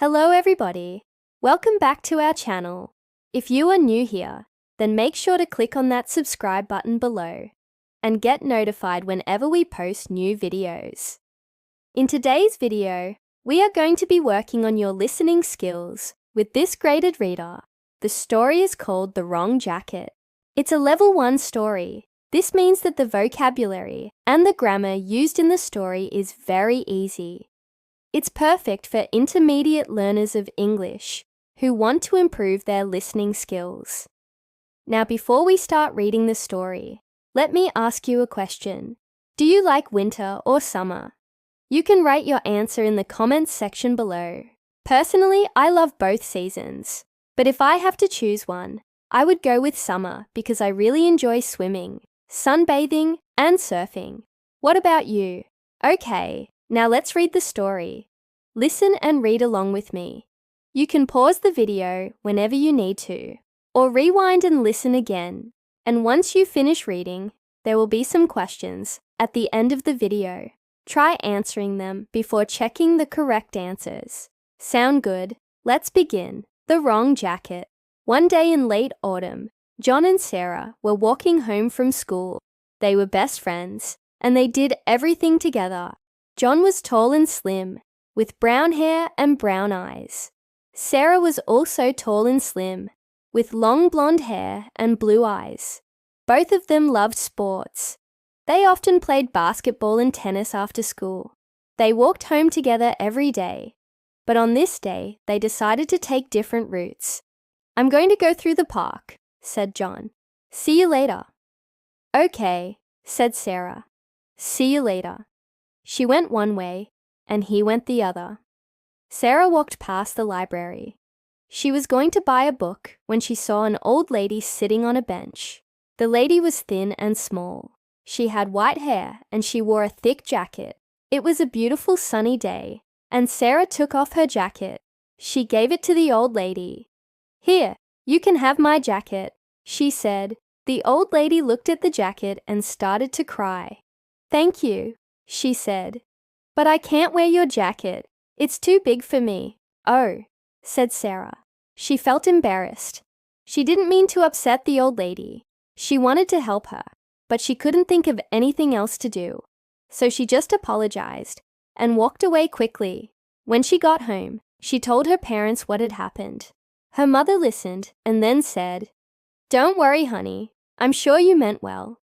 Hello everybody! Welcome back to our channel. If you are new here, then make sure to click on that subscribe button below and get notified whenever we post new videos. In today's video, we are going to be working on your listening skills with this graded reader. The story is called The Wrong Jacket. It's a level 1 story. This means that the vocabulary and the grammar used in the story is very easy. It's perfect for intermediate learners of English who want to improve their listening skills. Now, before we start reading the story, let me ask you a question. Do you like winter or summer? You can write your answer in the comments section below. Personally, I love both seasons, but if I have to choose one, I would go with summer because I really enjoy swimming, sunbathing, and surfing. What about you? Okay, now let's read the story. Listen and read along with me. You can pause the video whenever you need to, or rewind and listen again. And once you finish reading, there will be some questions at the end of the video. Try answering them before checking the correct answers. Sound good? Let's begin. The Wrong Jacket. One day in late autumn, John and Sarah were walking home from school. They were best friends, and they did everything together. John was tall and slim, with brown hair and brown eyes. Sarah was also tall and slim, with long blonde hair and blue eyes. Both of them loved sports. They often played basketball and tennis after school. They walked home together every day, but on this day, they decided to take different routes. "I'm going to go through the park," said John. "See you later." "Okay," said Sarah. "See you later." She went one way, and he went the other. Sarah walked past the library. She was going to buy a book when she saw an old lady sitting on a bench. The lady was thin and small. She had white hair and she wore a thick jacket. It was a beautiful sunny day, and Sarah took off her jacket. She gave it to the old lady. "Here, you can have my jacket," she said. The old lady looked at the jacket and started to cry. "Thank you," she said. "But I can't wear your jacket. It's too big for me." "Oh," said Sarah. She felt embarrassed. She didn't mean to upset the old lady. She wanted to help her, but she couldn't think of anything else to do. So she just apologized and walked away quickly. When she got home, she told her parents what had happened. Her mother listened and then said, "Don't worry, honey. I'm sure you meant well.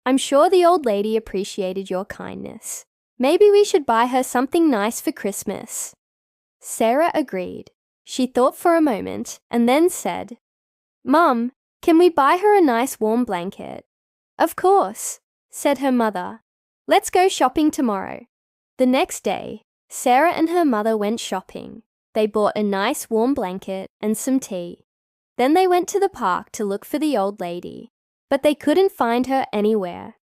I'm sure the old lady appreciated your kindness. Maybe we should buy her something nice for Christmas." Sarah agreed. She thought for a moment and then said, "Mum, can we buy her a nice warm blanket?" "Of course," said her mother. "Let's go shopping tomorrow." The next day, Sarah and her mother went shopping. They bought a nice warm blanket and some tea. Then they went to the park to look for the old lady, but they couldn't find her anywhere.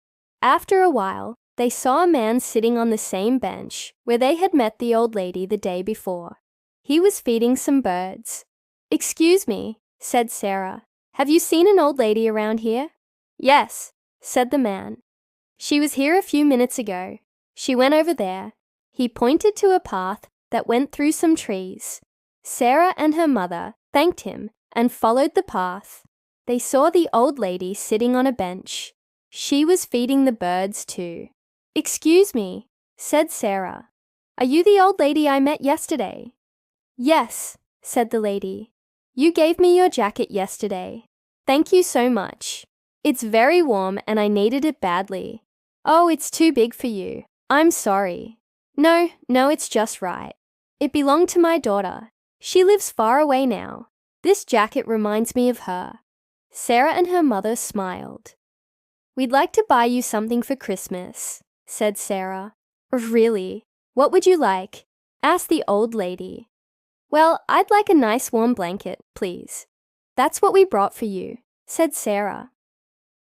After a while, they saw a man sitting on the same bench where they had met the old lady the day before. He was feeding some birds. "Excuse me," said Sarah. "Have you seen an old lady around here?" "Yes," said the man. "She was here a few minutes ago. She went over there." He pointed to a path that went through some trees. Sarah and her mother thanked him and followed the path. They saw the old lady sitting on a bench. She was feeding the birds too. "Excuse me," said Sarah. "Are you the old lady I met yesterday?" "Yes," said the lady. "You gave me your jacket yesterday. Thank you so much. It's very warm and I needed it badly." "Oh, it's too big for you. I'm sorry." No, it's just right. It belonged to my daughter. She lives far away now. This jacket reminds me of her." Sarah and her mother smiled. "We'd like to buy you something for Christmas," said Sarah. "Really? What would you like?" asked the old lady. "Well, I'd like a nice warm blanket, please." "That's what we brought for you," said Sarah.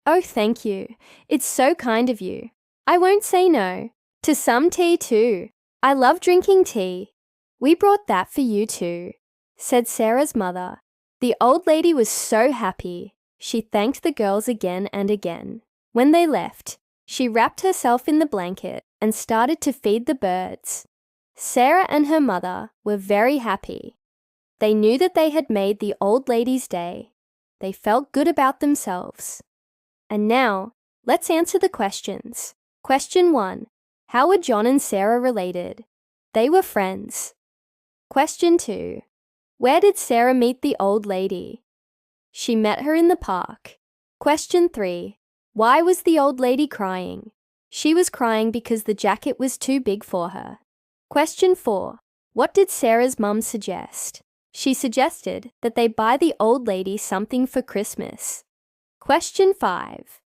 "Oh, thank you. It's so kind of you. I won't say no. To some tea too. I love drinking tea." "We brought that for you too," said Sarah's mother. The old lady was so happy. She thanked the girls again and again. When they left, she wrapped herself in the blanket and started to feed the birds. Sarah and her mother were very happy. They knew that they had made the old lady's day. They felt good about themselves. And now, let's answer the questions. Question 1. How were John and Sarah related? They were friends. Question 2. Where did Sarah meet the old lady? She met her in the park. Question 3. Why was the old lady crying? She was crying because the jacket was too big for her. Question 4. What did Sarah's mum suggest? She suggested that they buy the old lady something for Christmas. Question 5.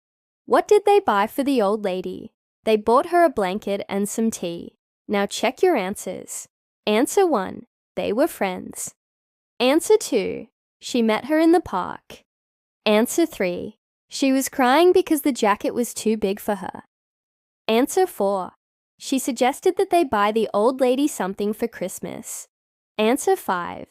What did they buy for the old lady? They bought her a blanket and some tea. Now check your answers. Answer 1. They were friends. Answer 2. She met her in the park. Answer 3. She was crying because the jacket was too big for her. Answer 4. She suggested that they buy the old lady something for Christmas. Answer 5.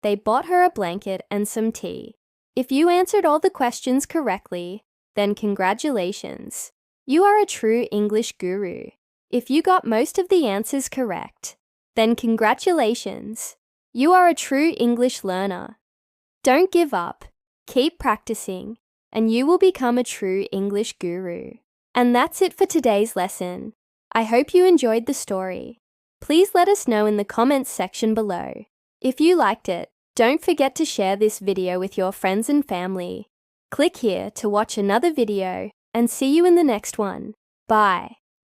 They bought her a blanket and some tea. If you answered all the questions correctly, then congratulations. You are a true English guru. If you got most of the answers correct, then congratulations. You are a true English learner. Don't give up. Keep practicing, and you will become a true English guru. And that's it for today's lesson. I hope you enjoyed the story. Please let us know in the comments section below. If you liked it, don't forget to share this video with your friends and family. Click here to watch another video and see you in the next one. Bye.